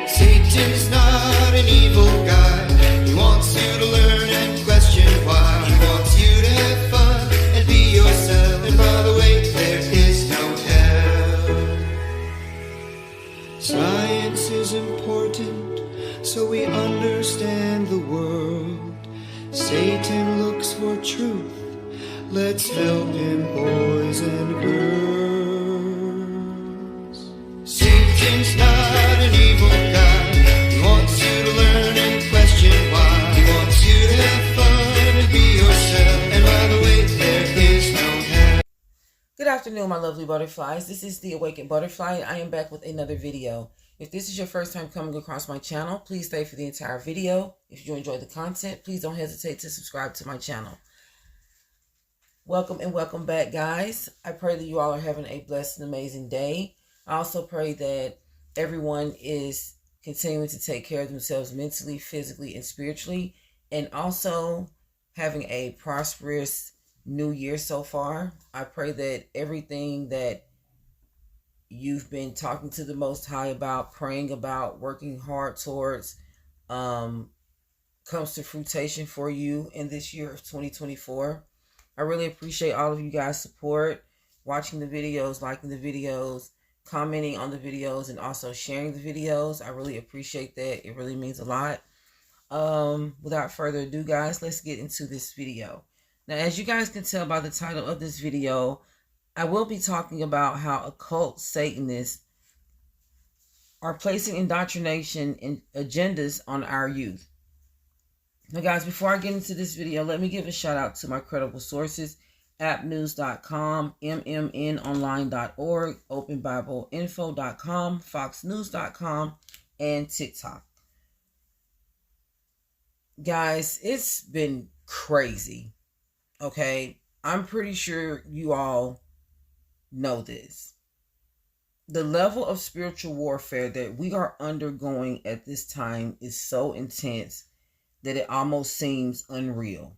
Satan's not an evil guy. He wants you to learn and question why. He wants you to have fun and be yourself. And by the way, there is no hell. Science is important, so we understand the world. Satan looks for truth. Let's help him, boys and girls. Satan's not an evil guy. He wants you to learn and question why. He wants you to have fun and be yourself. And by the way, there is no hell. Good afternoon, my lovely butterflies. This is the Awakened Butterfly. I am back with another video. If this is your first time coming across my channel, please stay for the entire video. If you enjoy the content, please don't hesitate to subscribe to my channel. Welcome and welcome back, guys. I pray that you all are having a blessed and amazing day. I also pray that everyone is continuing to take care of themselves mentally, physically, and spiritually, and also having a prosperous new year so far. I pray that everything that you've been talking to the Most High about, praying about, working hard towards, comes to fruition for you in this year of 2024. I really appreciate all of you guys' support, watching the videos, liking the videos, commenting on the videos, and also sharing the videos. I really appreciate that. It really means a lot. Without further ado, guys, let's get into this video. Now, as you guys can tell by the title of this video, I will be talking about how occult Satanists are placing indoctrination and agendas on our youth. Now, guys, before I get into this video, let me give a shout out to my credible sources: appnews.com, mmnonline.org, openbibleinfo.com, foxnews.com, and TikTok. Guys, it's been crazy, okay? I'm pretty sure you all know this. The level of spiritual warfare that we are undergoing at this time is so intense that it almost seems unreal.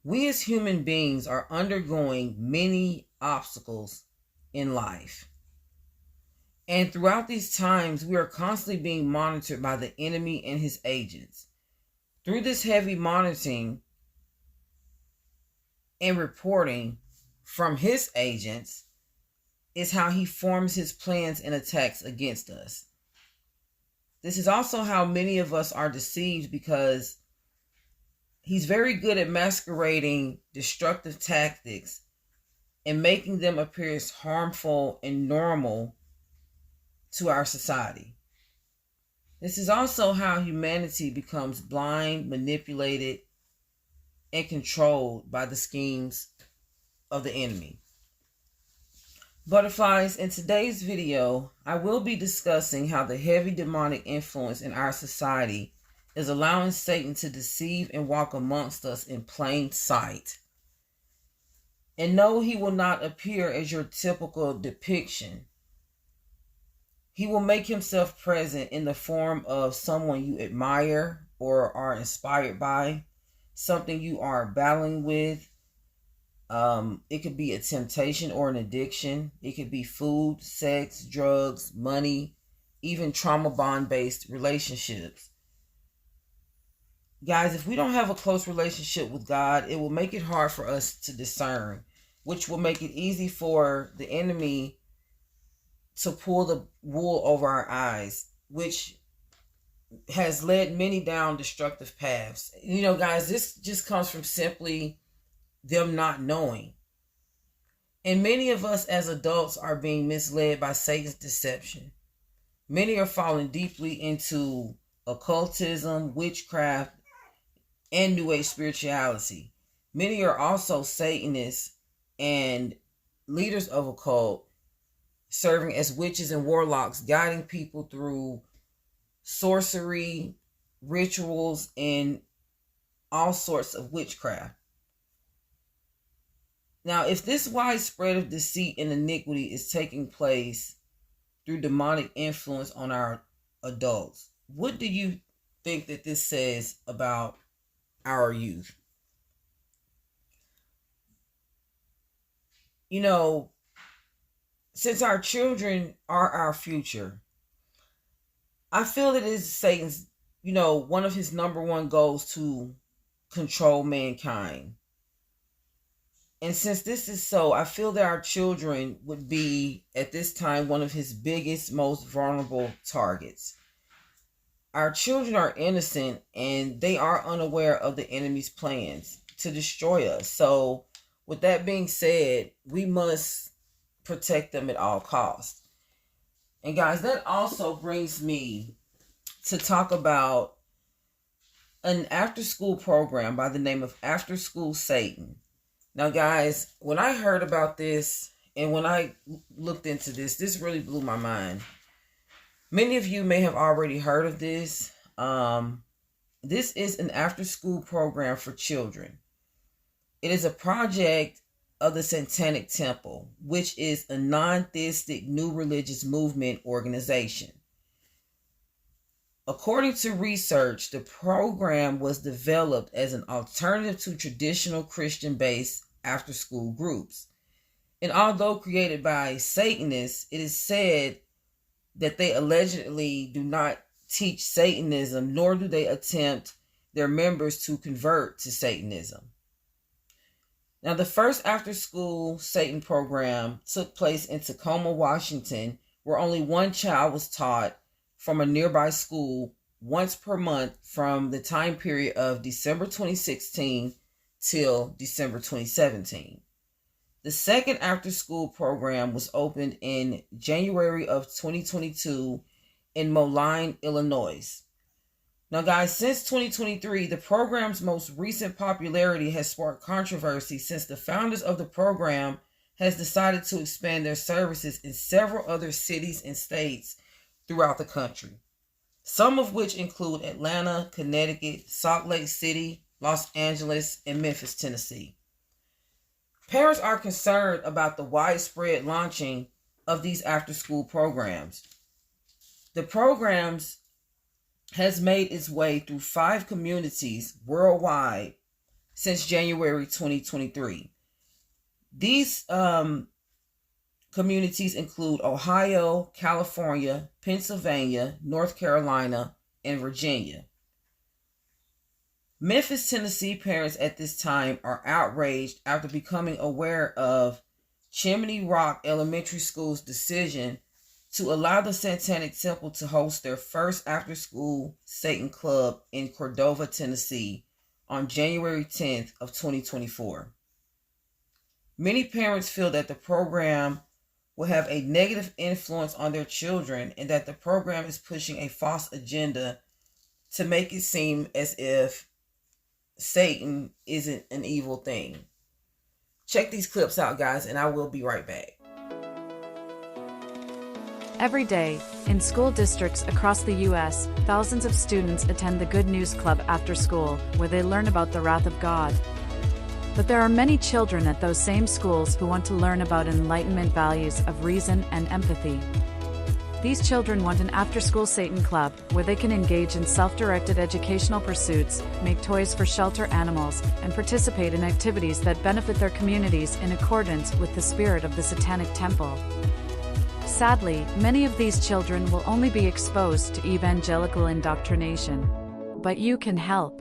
We as human beings are undergoing many obstacles in life. And throughout these times, we are constantly being monitored by the enemy and his agents. Through this heavy monitoring and reporting from his agents is how he forms his plans and attacks against us. This is also how many of us are deceived, because he's very good at masquerading destructive tactics and making them appear as harmful and normal to our society. This is also how humanity becomes blind, manipulated, and controlled by the schemes of the enemy. Butterflies, in today's video, I will be discussing how the heavy demonic influence in our society is allowing Satan to deceive and walk amongst us in plain sight. And no, he will not appear as your typical depiction. He will make himself present in the form of someone you admire or are inspired by, something you are battling with. It could be a temptation or an addiction. It could be food, sex, drugs, money, even trauma bond-based relationships. Guys, if we don't have a close relationship with God, it will make it hard for us to discern, which will make it easy for the enemy to pull the wool over our eyes, which has led many down destructive paths. You know, guys, this just comes from simply them not knowing. And many of us as adults are being misled by Satan's deception. Many are falling deeply into occultism, witchcraft, and New Age spirituality. Many are also Satanists and leaders of occult, serving as witches and warlocks, guiding people through sorcery, rituals, and all sorts of witchcraft. Now, if this widespread of deceit and iniquity is taking place through demonic influence on our adults, what do you think that this says about our youth? You know, since our children are our future, I feel it is Satan's, one of his number one goals to control mankind. And since this is so, I feel that our children would be, at this time, one of his biggest, most vulnerable targets. Our children are innocent and they are unaware of the enemy's plans to destroy us. So, with that being said, we must protect them at all costs. And guys, that also brings me to talk about an after school program by the name of After School Satan. Now, guys, when I heard about this and when I looked into this, this really blew my mind. Many of you may have already heard of this. This is an after school program for children. It is a project of the Satanic Temple, which is a non-theistic new religious movement organization. According to research, the program was developed as an alternative to traditional Christian-based after-school groups. And although created by Satanists, it is said that they allegedly do not teach Satanism, nor do they attempt their members to convert to Satanism. Now, the first after-school Satan program took place in Tacoma, Washington, where only one child was taught from a nearby school once per month from the time period of December 2016 till December 2017. The second after-school program was opened in January of 2022 in Moline, Illinois. Now, guys, since 2023, the program's most recent popularity has sparked controversy since the founders of the program has decided to expand their services in several other cities and states throughout the country, some of which include Atlanta, Connecticut, Salt Lake City, Los Angeles, and Memphis, Tennessee. Parents are concerned about the widespread launching of these after-school programs. The programs has made its way through 5 communities worldwide since January 2023. These communities include Ohio, California, Pennsylvania, North Carolina, and Virginia. Memphis, Tennessee parents at this time are outraged after becoming aware of Chimney Rock Elementary School's decision to allow the Satanic Temple to host their first after-school Satan Club in Cordova, Tennessee on January 10th of 2024. Many parents feel that the program will have a negative influence on their children and that the program is pushing a false agenda to make it seem as if Satan isn't an evil thing. Check these clips out, guys, and I will be right back. Every day, in school districts across the U.S., thousands of students attend the Good News Club after school, where they learn about the wrath of God. But there are many children at those same schools who want to learn about enlightenment values of reason and empathy. These children want an after-school Satan club, where they can engage in self-directed educational pursuits, make toys for shelter animals, and participate in activities that benefit their communities in accordance with the spirit of the Satanic Temple. Sadly, many of these children will only be exposed to evangelical indoctrination. But you can help.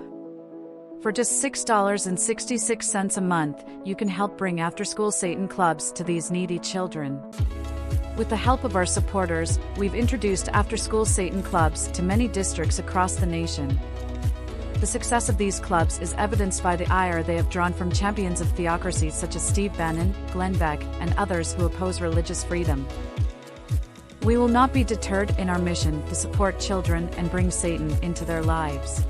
For just $6.66 a month, you can help bring after-school Satan clubs to these needy children. With the help of our supporters, we've introduced after-school Satan clubs to many districts across the nation. The success of these clubs is evidenced by the ire they have drawn from champions of theocracy such as Steve Bannon, Glenn Beck, and others who oppose religious freedom. We will not be deterred in our mission to support children and bring Satan into their lives.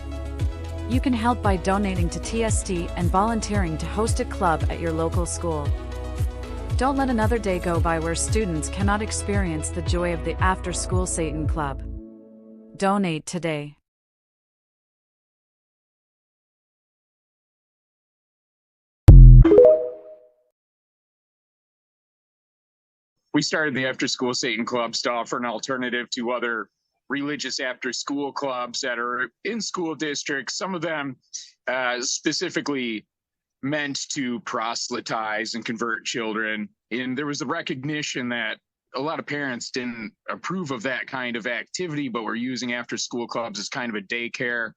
You can help by donating to TST and volunteering to host a club at your local school. Don't let another day go by where students cannot experience the joy of the after-school Satan Club. Donate today. We started the After School Satan Clubs to offer an alternative to other religious after-school clubs that are in school districts, some of them specifically meant to proselytize and convert children. And there was a recognition that a lot of parents didn't approve of that kind of activity, but were using after school clubs as kind of a daycare.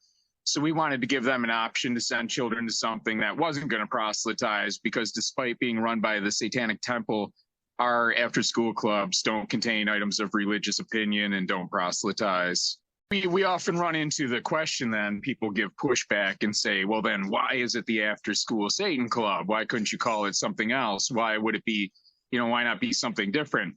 So we wanted to give them an option to send children to something that wasn't going to proselytize, because despite being run by the Satanic Temple, our after school clubs don't contain items of religious opinion and don't proselytize. We often run into the question, then people give pushback and say, well, then why is it the after school Satan Club? Why couldn't you call it something else? Why would it be, why not be something different?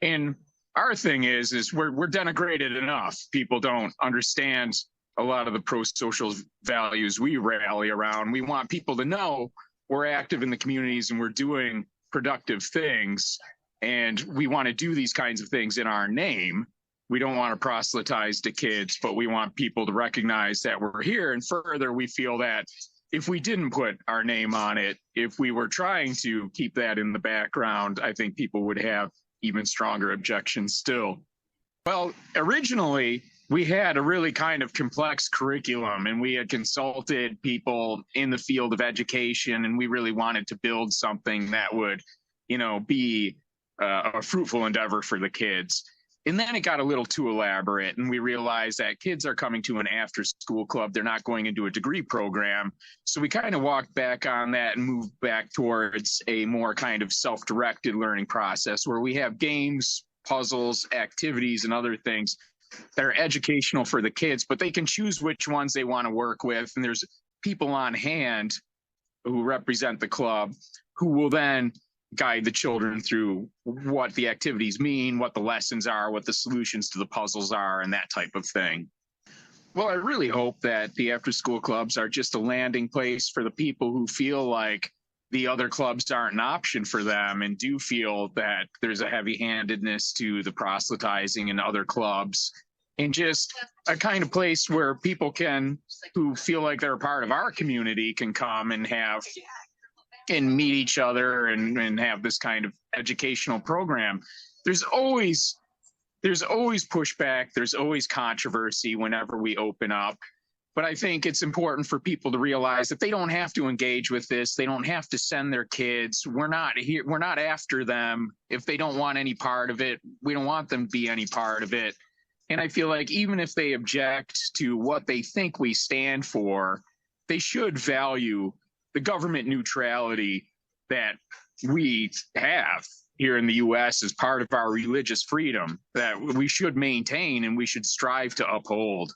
And our thing is we're denigrated enough. People don't understand a lot of the pro-social values we rally around. We want people to know we're active in the communities and we're doing productive things. And we want to do these kinds of things in our name. We don't want to proselytize to kids, but we want people to recognize that we're here. And further, we feel that if we didn't put our name on it, if we were trying to keep that in the background, I think people would have even stronger objections still. Well, originally, we had a really kind of complex curriculum, and we had consulted people in the field of education, and we really wanted to build something that would, be a fruitful endeavor for the kids. And then it got a little too elaborate, and we realized that kids are coming to an after-school club. They're not going into a degree program. So we kind of walked back on that and moved back towards a more kind of self-directed learning process where we have games, puzzles, activities, and other things that are educational for the kids, but they can choose which ones they want to work with. And there's people on hand who represent the club who will then guide the children through what the activities mean, what the lessons are, what the solutions to the puzzles are, and that type of thing. Well, I really hope that the after-school clubs are just a landing place for the people who feel like the other clubs aren't an option for them and do feel that there's a heavy-handedness to the proselytizing in other clubs, and just a kind of place where people who feel like they're a part of our community can come and meet each other and have this kind of educational program. There's always pushback, there's always controversy whenever we open up. But I think it's important for people to realize that they don't have to engage with this. They don't have to send their kids. We're not here. We're not after them. If they don't want any part of it, we don't want them to be any part of it. And I feel like even if they object to what they think we stand for, they should value the government neutrality that we have here in the U.S. as part of our religious freedom that we should maintain and we should strive to uphold.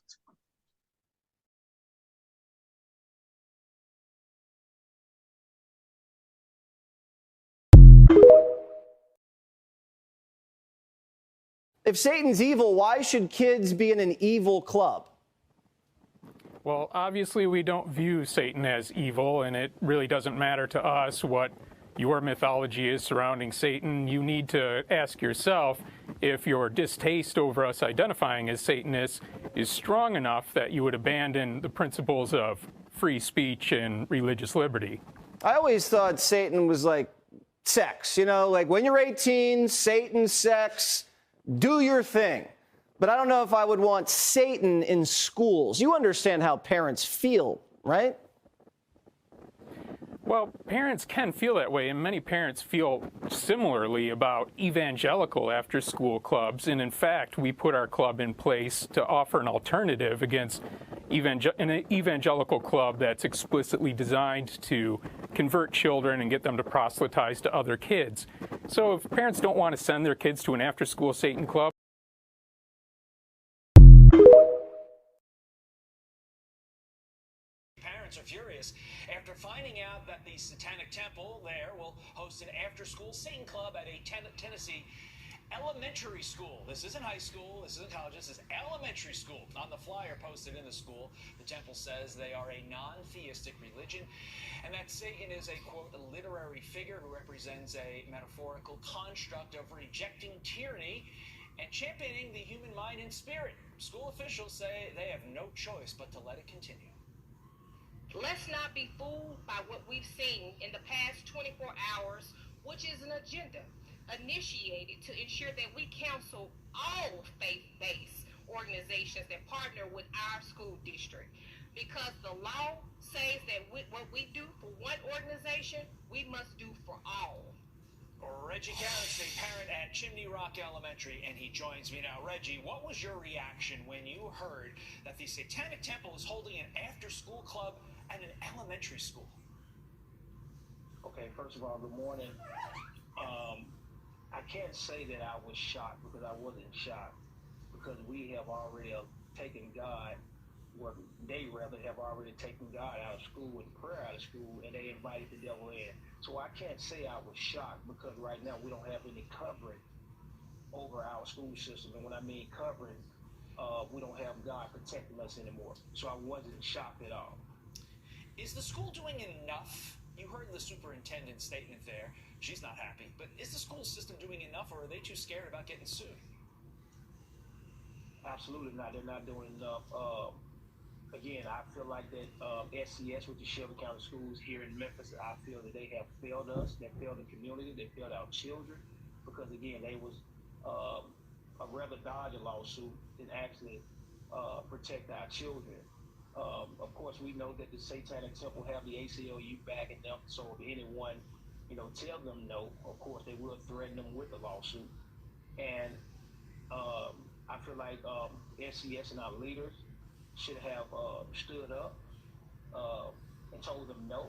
If Satan's evil, why should kids be in an evil club? Well, obviously we don't view Satan as evil, and it really doesn't matter to us what your mythology is surrounding Satan. You need to ask yourself if your distaste over us identifying as Satanists is strong enough that you would abandon the principles of free speech and religious liberty. I always thought Satan was like sex, like when you're 18, Satan, sex, do your thing. But I don't know if I would want Satan in schools. You understand how parents feel, right? Well, parents can feel that way, and many parents feel similarly about evangelical after-school clubs. And in fact, we put our club in place to offer an alternative against an evangelical club that's explicitly designed to convert children and get them to proselytize to other kids. So if parents don't want to send their kids to an after-school Satan club, parents are furious after finding out that the Satanic Temple there will host an after-school Satan club at a Tennessee elementary school. This isn't high school, this isn't college, this is elementary school. On the flyer posted in the school, the temple says they are a non-theistic religion and that Satan is a, quote, a literary figure who represents a metaphorical construct of rejecting tyranny and championing the human mind and spirit. School officials say they have no choice but to let it continue. Let's not be fooled by what we've seen in the past 24 hours, which is an agenda initiated to ensure that we counsel all faith-based organizations that partner with our school district. Because the law says that what we do for one organization, we must do for all. Reggie Garrett's a parent at Chimney Rock Elementary, and he joins me now. Reggie, what was your reaction when you heard that the Satanic Temple is holding an after-school club at an elementary school? Okay, first of all, good morning. I can't say that I was shocked, because I wasn't shocked, because we have already taken God, well, they rather have already taken God out of school and prayer out of school, and they invited the devil in. So I can't say I was shocked, because right now we don't have any covering over our school system. And when I mean covering, we don't have God protecting us anymore. So I wasn't shocked at all. Is the school doing enough? You heard the superintendent's statement there. She's not happy. But is the school system doing enough, or are they too scared about getting sued? Absolutely not. They're not doing enough. Again, I feel like that SCS, which is Shelby County Schools here in Memphis, I feel that they have failed us. They failed the community. They failed our children, because, again, they was a rather dodge a lawsuit than actually protect our children. Of course, we know that the Satanic Temple have the ACLU backing them, so if anyone, tell them no, of course, they will threaten them with a lawsuit. And I feel like SCS and our leaders should have stood up and told them no,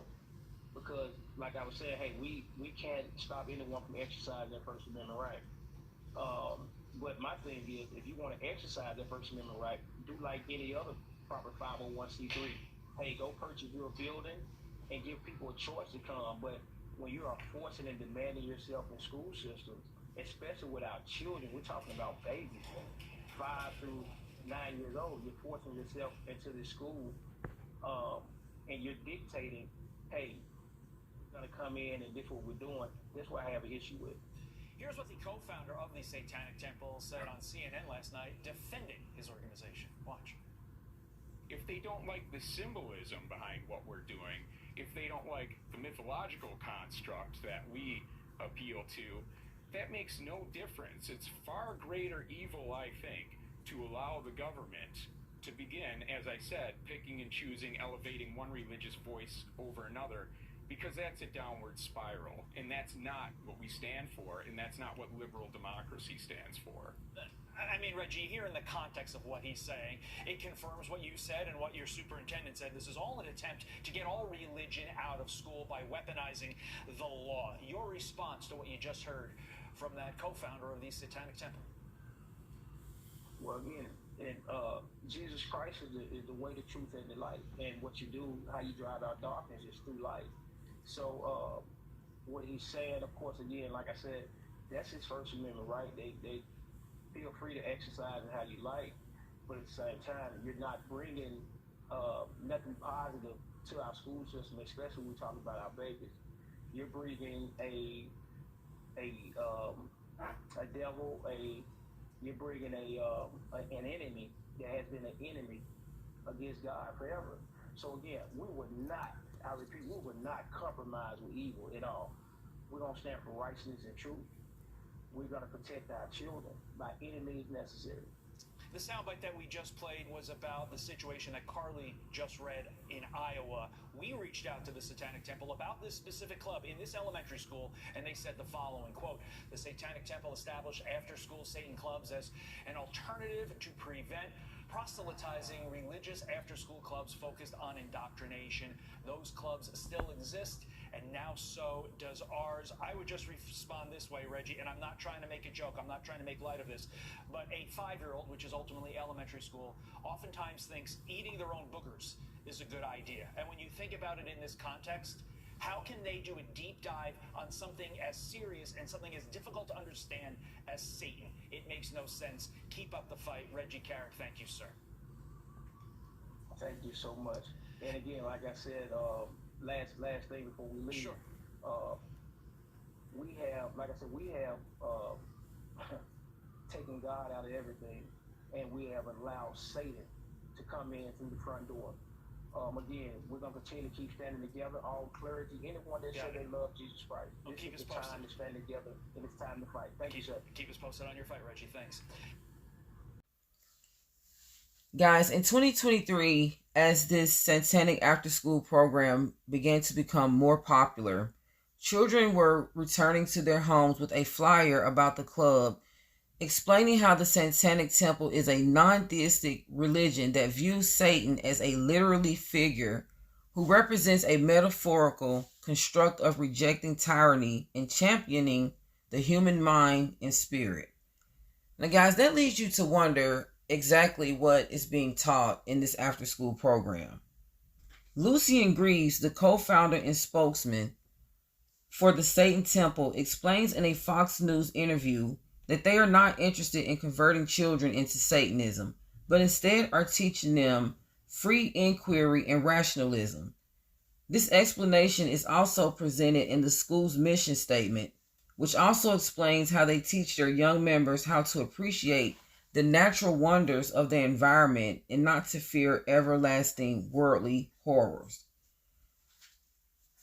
because, like I was saying, hey, we can't stop anyone from exercising their First Amendment right. But my thing is, if you want to exercise their First Amendment right, do like any other proper 501c3. Hey, go purchase your building and give people a choice to come. But when you are forcing and demanding yourself in school systems, especially with our children, we're talking about babies, 5 through 9 years old, you're forcing yourself into the school, and you're dictating, hey, we're gonna come in and this is what we're doing. That's what I have an issue with. Here's what the co-founder of the Satanic Temple said on CNN last night, defending his organization. Watch. If they don't like the symbolism behind what we're doing, if they don't like the mythological construct that we appeal to, that makes no difference. It's far greater evil, I think, to allow the government to begin, as I said, picking and choosing, elevating one religious voice over another, because that's a downward spiral, and that's not what we stand for, and that's not what liberal democracy stands for. I mean, Reggie, here in the context of what he's saying, it confirms what you said and what your superintendent said. This is all an attempt to get all religion out of school by weaponizing the law. Your response to what you just heard from that co-founder of the Satanic Temple? Well, again, Jesus Christ is the way, the truth, and the light. And what you do, how you drive out darkness, is through light. So what he's saying, of course, again, like I said, that's his First Amendment right. They feel free to exercise it how you like, but at the same time, you're not bringing nothing positive to our school system, especially when we talk about our babies. You're bringing a devil, you're bringing an enemy that has been an enemy against God forever. So again, we would not, I repeat, we would not compromise with evil at all. We're going to stand for righteousness and truth. We're going to protect our children by any means necessary. The soundbite that we just played was about the situation that Carly just read in Iowa. We reached out to the Satanic Temple about this specific club in this elementary school, and they said the following, quote, the Satanic Temple established after-school Satan clubs as an alternative to prevent proselytizing religious after-school clubs focused on indoctrination. Those clubs still exist, and now so does ours. I would just respond this way, Reggie, and I'm not trying to make a joke. I'm not trying to make light of this, but a 5-year-old, which is ultimately elementary school, oftentimes thinks eating their own boogers is a good idea. And when you think about it in this context, how can they do a deep dive on something as serious and something as difficult to understand as Satan? It makes no sense. Keep up the fight. Reggie Carrick, thank you, sir. Thank you so much. And again, like I said, last thing before we leave, Sure. we have, like I said, we have taken God out of everything, and we have allowed Satan to come in through the front door. Again, we're going to continue to keep standing together, all clergy, anyone that said they love Jesus Christ. Well, this keep is us the posted. time to stand together, and it's time to fight. Thank you, sir. Keep us posted on your fight, Reggie. Thanks. Guys, in 2023, as this satanic after-school program began to become more popular, Children were returning to their homes with a flyer about the club, explaining how the Satanic Temple is a non-theistic religion that views Satan as a literally figure who represents a metaphorical construct of rejecting tyranny and championing the human mind and spirit. Now, guys, that leads you to wonder exactly what is being taught in this after-school program. Lucian Greaves, the co-founder and spokesman for the Satan Temple, explains in a Fox News interview that they are not interested in converting children into Satanism, but instead are teaching them free inquiry and rationalism. This explanation is also presented in the school's mission statement, which also explains how they teach their young members how to appreciate the natural wonders of their environment and not to fear everlasting worldly horrors.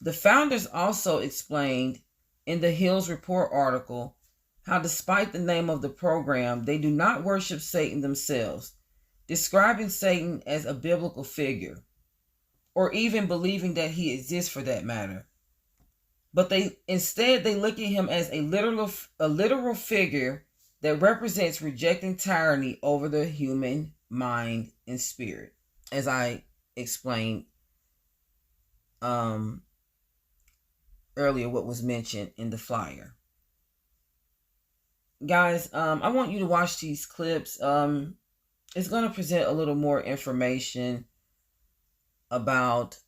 The founders also explained in the Hills Report article how, despite the name of the program, they do not worship Satan themselves, describing Satan as a biblical figure, or even believing that he exists for that matter. But they look at him as a literal figure that represents rejecting tyranny over the human mind and spirit, as I explained earlier what was mentioned in the flyer. Guys, I want you to watch these clips. It's going to present a little more information about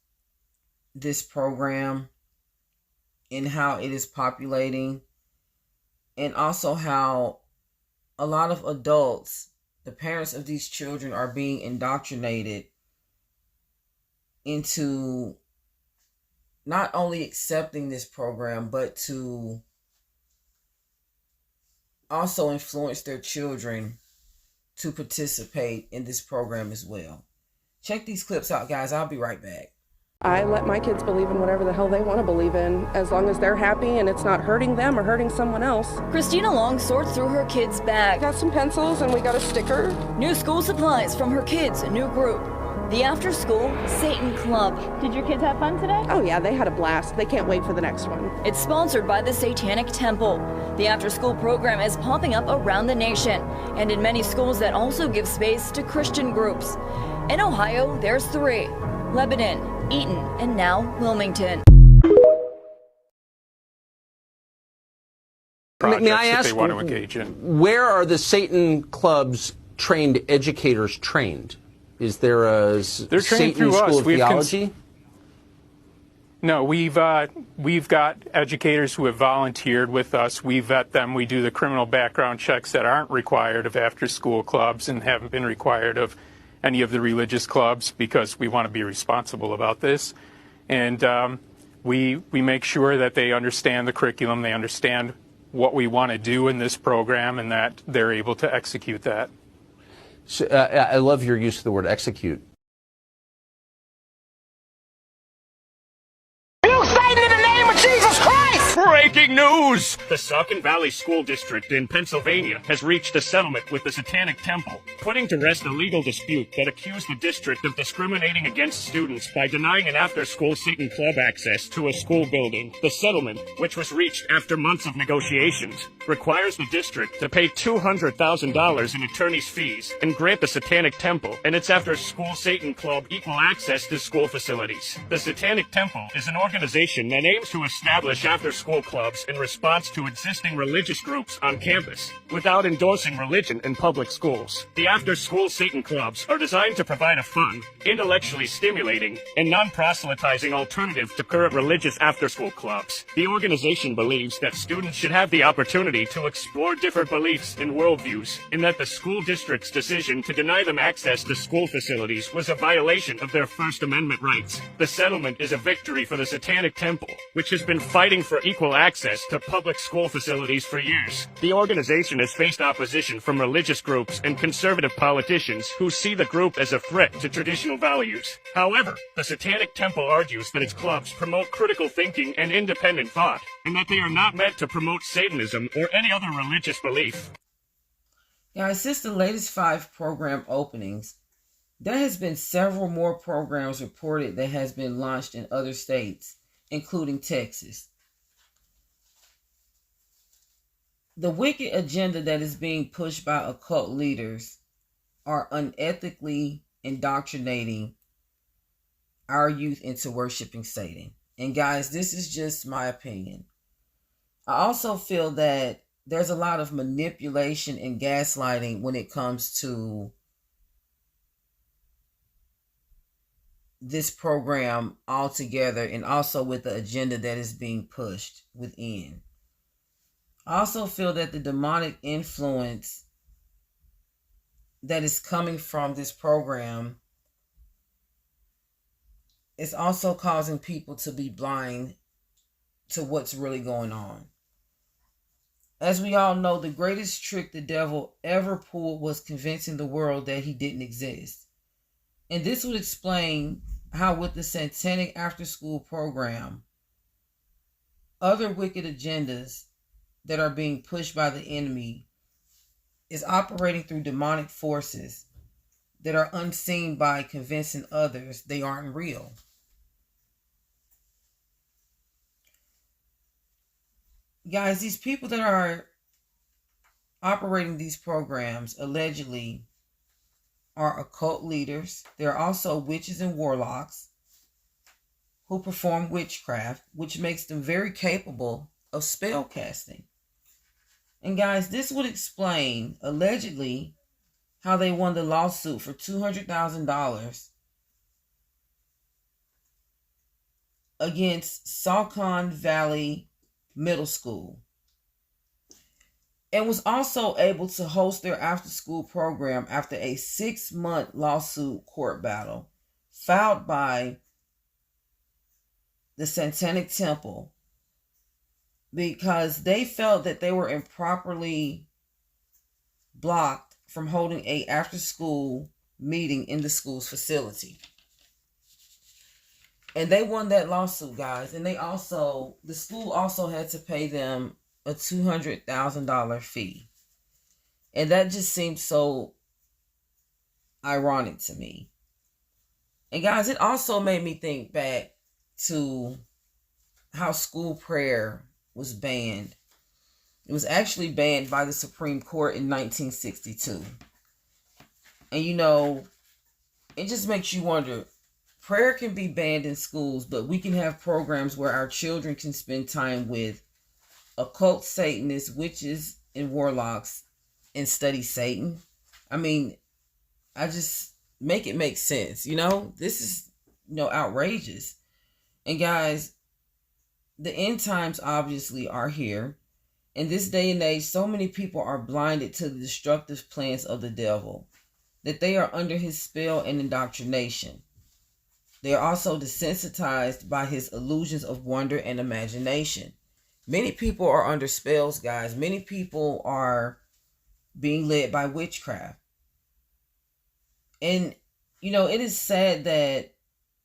this program and how it is populating, and also how a lot of adults, the parents of these children, are being indoctrinated into not only accepting this program, but to also influence their children to participate in this program as well. Check these clips out, guys. I'll be right back. I let my kids believe in whatever the hell they want to believe in, as long as they're happy and it's not hurting them or hurting someone else. Christina Long sorts through her kids' bag. Got some pencils and we got a sticker. New school supplies from her kids, a new group. The After School Satan Club. Did your kids have fun today? Oh yeah, they had a blast. They can't wait for the next one. It's sponsored by the Satanic Temple. The After School program is popping up around the nation and in many schools that also give space to Christian groups. In Ohio, there's 3. Lebanon, Eaton, and now Wilmington. May I ask, they want to engage in. Where are the Satan club's trained educators trained? Is there a They're trained Satan through School us. of Theology? No, we've got educators who have volunteered with us. We vet them. We do the criminal background checks that aren't required of after-school clubs and haven't been required of any of the religious clubs, because we want to be responsible about this. And we make sure that they understand the curriculum, they understand what we want to do in this program, and that they're able to execute that. So, I love your use of the word execute. You Satan in the name of Jesus Christ! Breaking news! The Saucon Valley School District in Pennsylvania has reached a settlement with the Satanic Temple, putting to rest a legal dispute that accused the district of discriminating against students by denying an after-school Satan club access to a school building. The settlement, which was reached after months of negotiations, requires the district to pay $200,000 in attorney's fees and grant the Satanic Temple and its after-school Satan club equal access to school facilities. The Satanic Temple is an organization that aims to establish after-school clubs in response to existing religious groups on campus, without endorsing religion in public schools. The after-school Satan clubs are designed to provide a fun, intellectually stimulating, and non-proselytizing alternative to current religious after-school clubs. The organization believes that students should have the opportunity to explore different beliefs and worldviews, and that the school district's decision to deny them access to school facilities was a violation of their First Amendment rights. The settlement is a victory for the Satanic Temple, which has been fighting for equal access to public school facilities for years. The organization has faced opposition from religious groups and conservative politicians who see the group as a threat to traditional values. However, the Satanic Temple argues that its clubs promote critical thinking and independent thought, and that they are not meant to promote Satanism or any other religious belief. Now, since the latest 5 program openings, there has been several more programs reported that has been launched in other states, including Texas. The wicked agenda that is being pushed by occult leaders are unethically indoctrinating our youth into worshiping Satan. And guys, this is just my opinion. I also feel that there's a lot of manipulation and gaslighting when it comes to this program altogether, and also with the agenda that is being pushed within. I also feel that the demonic influence that is coming from this program is also causing people to be blind to what's really going on. As we all know, the greatest trick the devil ever pulled was convincing the world that he didn't exist. And this would explain how, with the satanic after-school program, other wicked agendas that are being pushed by the enemy is operating through demonic forces that are unseen by convincing others they aren't real. Guys, these people that are operating these programs allegedly are occult leaders. They're also witches and warlocks who perform witchcraft, which makes them very capable of spell casting. And guys, this would explain, allegedly, how they won the lawsuit for $200,000 against Saucon Valley Middle School, and was also able to host their after-school program after a 6-month lawsuit court battle filed by the Satanic Temple because they felt that they were improperly blocked from holding a after-school meeting in the school's facility. And they won that lawsuit, guys. And the school also had to pay them a $200,000 fee. And that just seems so ironic to me. And guys, it also made me think back to how school prayer was banned. It was actually banned by the Supreme Court in 1962. And it just makes you wonder, prayer can be banned in schools, but we can have programs where our children can spend time with occult Satanists, witches, and warlocks and study Satan. I mean, I just make it make sense. This is, outrageous. And guys, the end times obviously are here. In this day and age, so many people are blinded to the destructive plans of the devil that they are under his spell and indoctrination. They are also desensitized by his illusions of wonder and imagination. Many people are under spells, guys. Many people are being led by witchcraft. And, it is sad that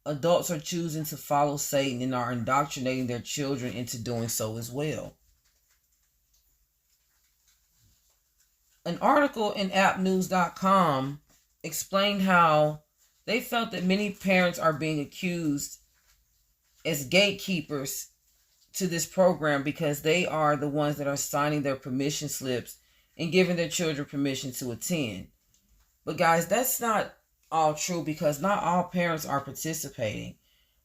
adults are choosing to follow Satan and are indoctrinating their children into doing so as well. An article in appnews.com explained how they felt that many parents are being accused as gatekeepers to this program because they are the ones that are signing their permission slips and giving their children permission to attend. But guys, that's not all true because not all parents are participating.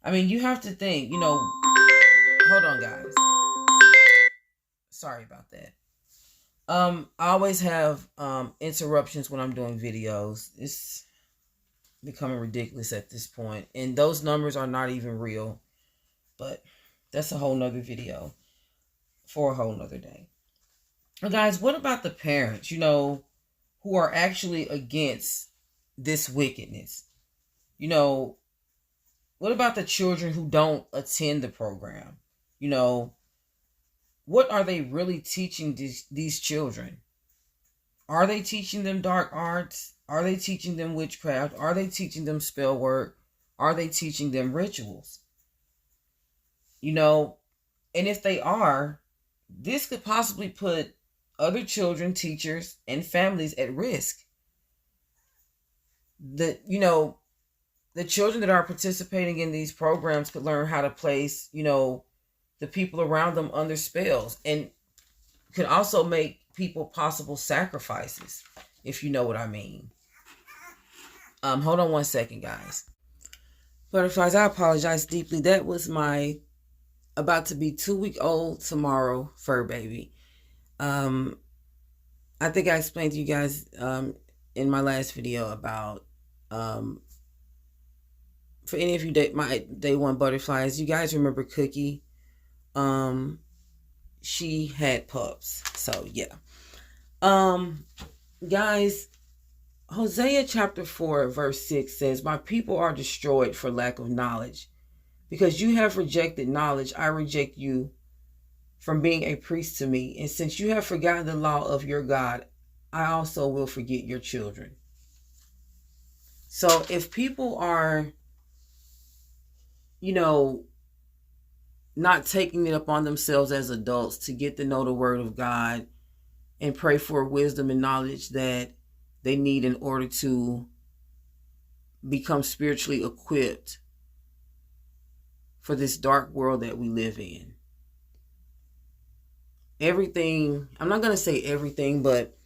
I mean, you have to think, hold on, guys. Sorry about that. I always have interruptions when I'm doing videos. It's becoming ridiculous at this point. And those numbers are not even real. But that's a whole nother video for a whole nother day. But guys, what about the parents, who are actually against this wickedness? What about the children who don't attend the program? What are they really teaching these children? Are they teaching them dark arts? Are they teaching them witchcraft? Are they teaching them spell work? Are they teaching them rituals? And if they are, this could possibly put other children, teachers, and families at risk. The children that are participating in these programs could learn how to place, the people around them under spells and could also make people possible sacrifices, if you know what I mean. Hold on one second, guys. Butterflies, I apologize deeply. That was my about to be 2-week-old tomorrow fur baby. I think I explained to you guys in my last video about for any of you my day one butterflies, you guys remember Cookie? She had pups. So yeah. Guys, Hosea chapter 4 verse 6 says, "My people are destroyed for lack of knowledge. Because you have rejected knowledge, I reject you from being a priest to me. And since you have forgotten the law of your God, I also will forget your children." So if people are, not taking it upon themselves as adults to get to know the word of God and pray for wisdom and knowledge that they need in order to become spiritually equipped for this dark world that we live in. Everything, I'm not going to say everything, but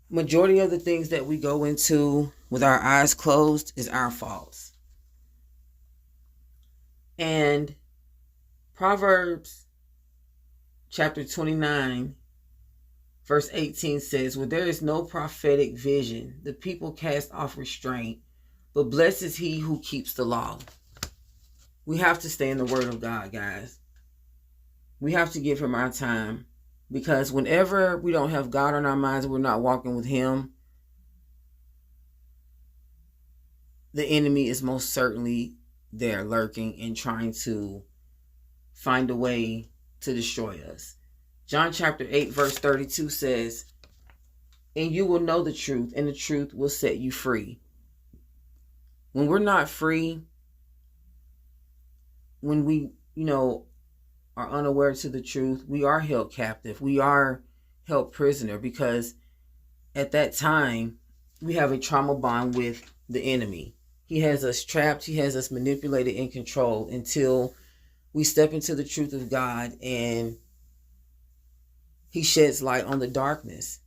majority of the things that we go into with our eyes closed is our faults. And Proverbs chapter 29 verse 18 says, "Where there is no prophetic vision, the people cast off restraint, but blessed is he who keeps the law." We have to stay in the word of God, guys. We have to give him our time, because whenever we don't have God on our minds, we're not walking with him, the enemy is most certainly there lurking and trying to find a way to destroy us. John chapter 8 verse 32 says, "And you will know the truth, and the truth will set you free." When we're not free, when we, are unaware to the truth, we are held captive. We are held prisoner, because at that time, we have a trauma bond with the enemy. He has us trapped. He has us manipulated and controlled until we step into the truth of God and he sheds light on the darkness.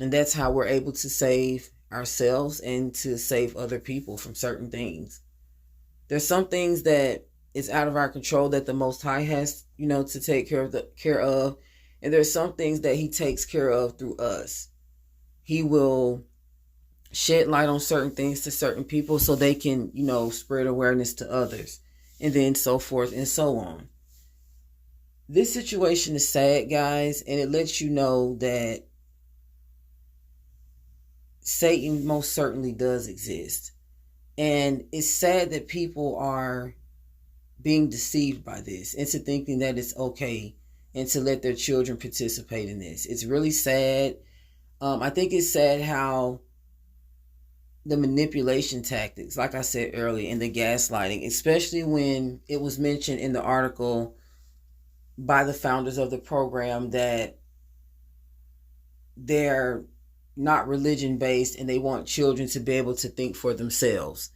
And that's how we're able to save ourselves and to save other people from certain things. There's some things that is out of our control that the Most High has, to take care of. And there's some things that he takes care of through us. He will shed light on certain things to certain people so they can, spread awareness to others. And then so forth and so on. This situation is sad, guys, and it lets you know that Satan most certainly does exist. And it's sad that people are being deceived by this into thinking that it's okay and to let their children participate in this. It's really sad. I think it's sad how the manipulation tactics, like I said earlier, and the gaslighting, especially when it was mentioned in the article by the founders of the program that they're not religion based and they want children to be able to think for themselves.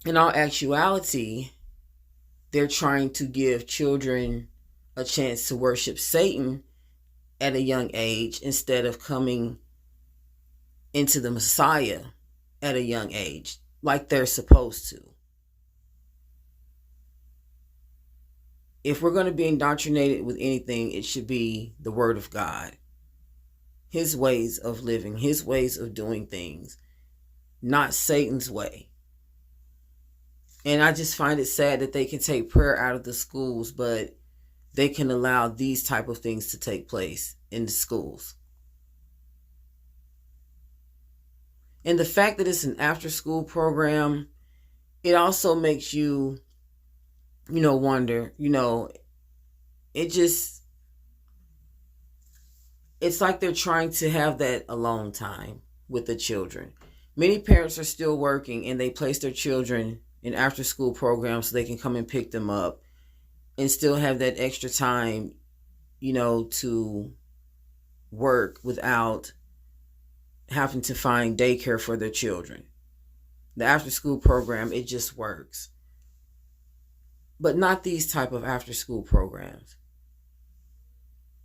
In all actuality, they're trying to give children a chance to worship Satan at a young age instead of coming into the Messiah at a young age like they're supposed to. If we're going to be indoctrinated with anything, it should be the word of God. His ways of living, his ways of doing things, not Satan's way. And I just find it sad that they can take prayer out of the schools, but they can allow these type of things to take place in the schools. And the fact that it's an after-school program, it also makes you, wonder, it's like they're trying to have that alone time with the children. Many parents are still working and they place their children in after-school programs so they can come and pick them up and still have that extra time, to work without having to find daycare for their children. The after-school program, it just works. But not these type of after-school programs.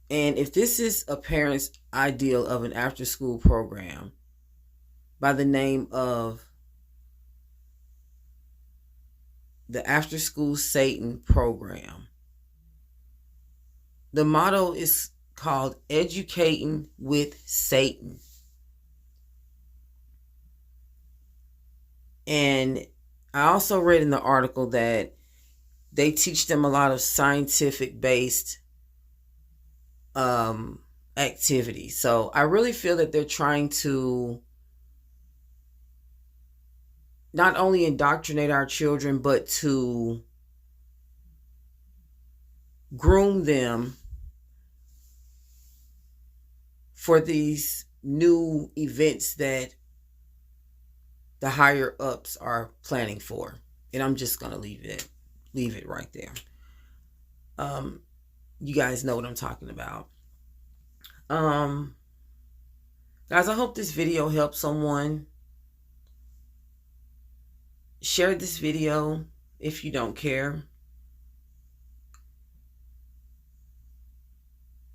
And if this is a parent's ideal of an after-school program by the name of the After School Satan program, the motto is called Educating with Satan. And I also read in the article that they teach them a lot of scientific based activities. So I really feel that they're trying to not only indoctrinate our children, but to groom them for these new events that the higher ups are planning for. And I'm just going to leave it right there. You guys know what I'm talking about. Guys, I hope this video helps someone. Share this video if you don't care.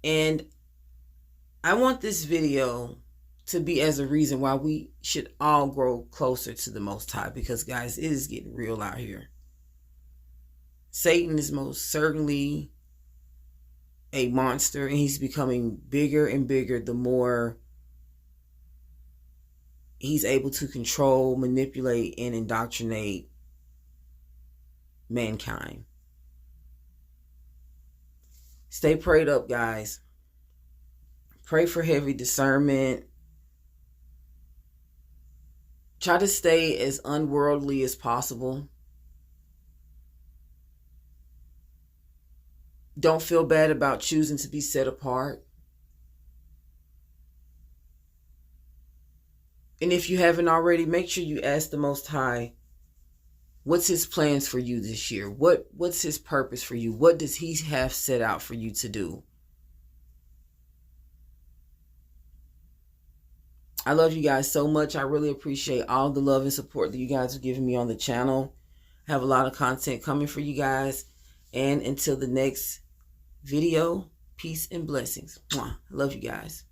And I want this video to be as a reason why we should all grow closer to the Most High, because guys, it is getting real out here. Satan is most certainly a monster, and he's becoming bigger and bigger the more he's able to control, manipulate, and indoctrinate mankind. Stay prayed up, guys. Pray for heavy discernment. Try to stay as unworldly as possible. Don't feel bad about choosing to be set apart. And if you haven't already, make sure you ask the Most High, what's his plans for you this year? What's his purpose for you? What does he have set out for you to do? I love you guys so much. I really appreciate all the love and support that you guys are giving me on the channel. I have a lot of content coming for you guys. And until the next video, peace and blessings. Mwah. I love you guys.